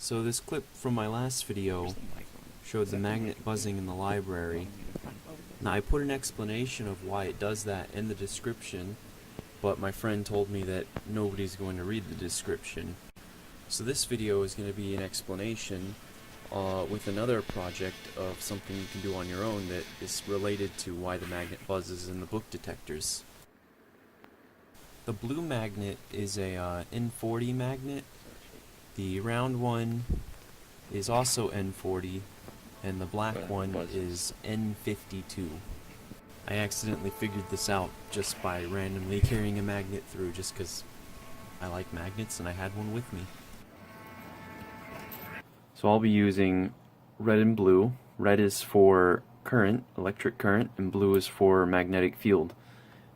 So this clip from my last video showed the magnet buzzing in the library. Now I put an explanation of why it does that in the description, but my friend told me that nobody's going to read the description. So this video is going to be an explanation with another project of something you can do on your own that is related to why the magnet buzzes in the book detectors. The blue magnet is a N40 magnet. The round one is also N40, and the black one is N52. I accidentally figured this out just by randomly carrying a magnet through, just because I like magnets and I had one with me. So I'll be using red and blue. Red is for current, electric current, and blue is for magnetic field.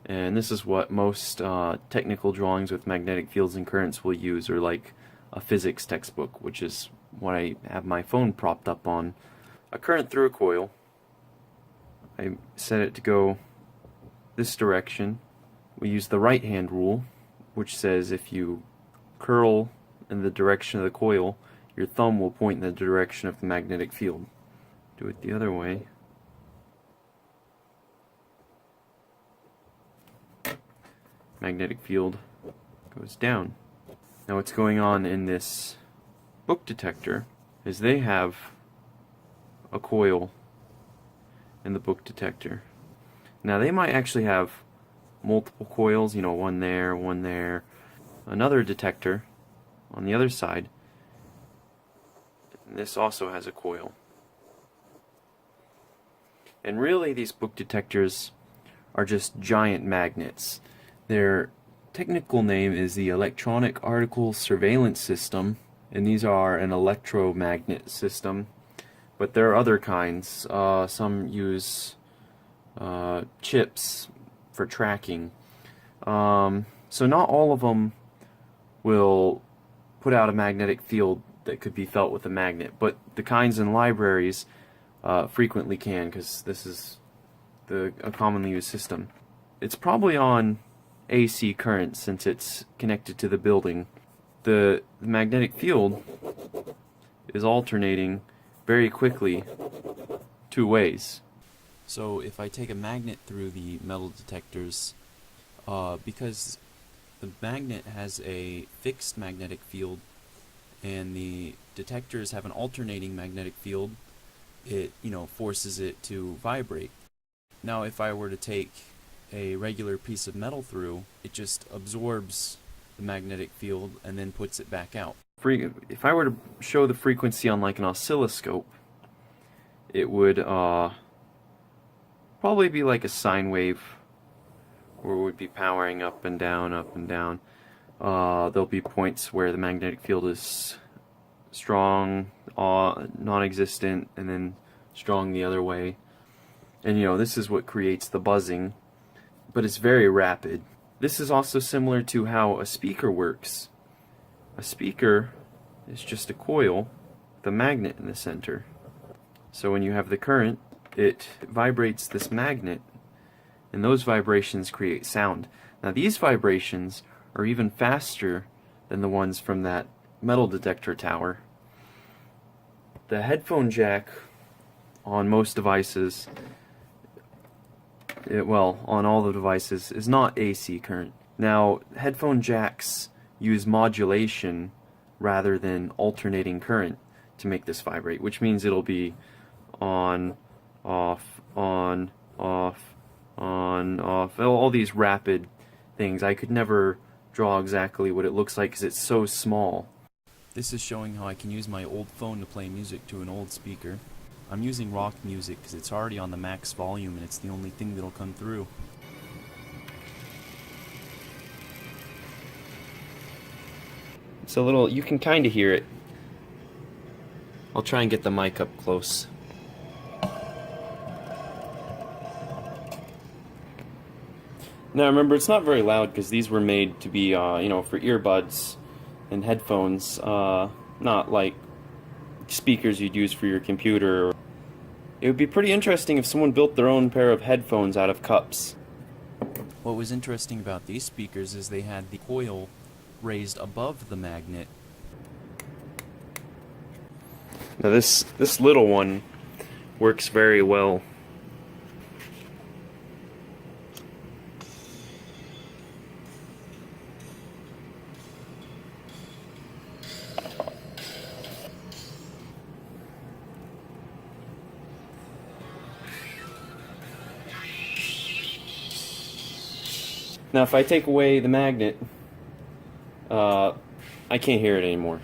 And this is what most technical drawings with magnetic fields and currents will use, or like a physics textbook, which is what I have my phone propped up on. A current through a coil. I set it to go this direction. We use the right hand rule, which says if you curl in the direction of the coil, your thumb will point in the direction of the magnetic field. Do it the other way. Magnetic field goes down. Now what's going on in this book detector is they have a coil in the book detector. Now they might actually have multiple coils, one there, another detector on the other side. And this also has a coil. And really these book detectors are just giant magnets. Their technical name is the Electronic Article Surveillance System, and these are an electromagnet system. But there are other kinds. Some use chips for tracking. So not all of them will put out a magnetic field that could be felt with a magnet, but the kinds in libraries frequently can, because this is a commonly used system. It's probably on AC current since it's connected to the building. The magnetic field is alternating very quickly two ways. So if I take a magnet through the metal detectors, because the magnet has a fixed magnetic field and the detectors have an alternating magnetic field, it forces it to vibrate. Now if I were to take a regular piece of metal through, it just absorbs the magnetic field and then puts it back out. If I were to show the frequency on like an oscilloscope, it would probably be like a sine wave, where it would be powering up and down, up and down. There'll be points where the magnetic field is strong, non-existent, and then strong the other way. And this is what creates the buzzing, but it's very rapid. This is also similar to how a speaker works. A speaker is just a coil with a magnet in the center. So when you have the current, it vibrates this magnet, and those vibrations create sound. Now these vibrations are even faster than the ones from that metal detector tower. The headphone jack on most devices, on all the devices, is not AC current. Now, headphone jacks use modulation rather than alternating current to make this vibrate, which means it'll be on, off, on, off, on, off, all these rapid things. I could never draw exactly what it looks like because it's so small. This is showing how I can use my old phone to play music to an old speaker. I'm using rock music because it's already on the max volume and it's the only thing that'll come through. It's a little, you can kind of hear it. I'll try and get the mic up close. Now remember, it's not very loud because these were made to be, for earbuds and headphones, not like speakers you'd use for your computer. It would be pretty interesting if someone built their own pair of headphones out of cups. What was interesting about these speakers is they had the coil raised above the magnet. Now this little one works very well. Now if I take away the magnet, I can't hear it anymore.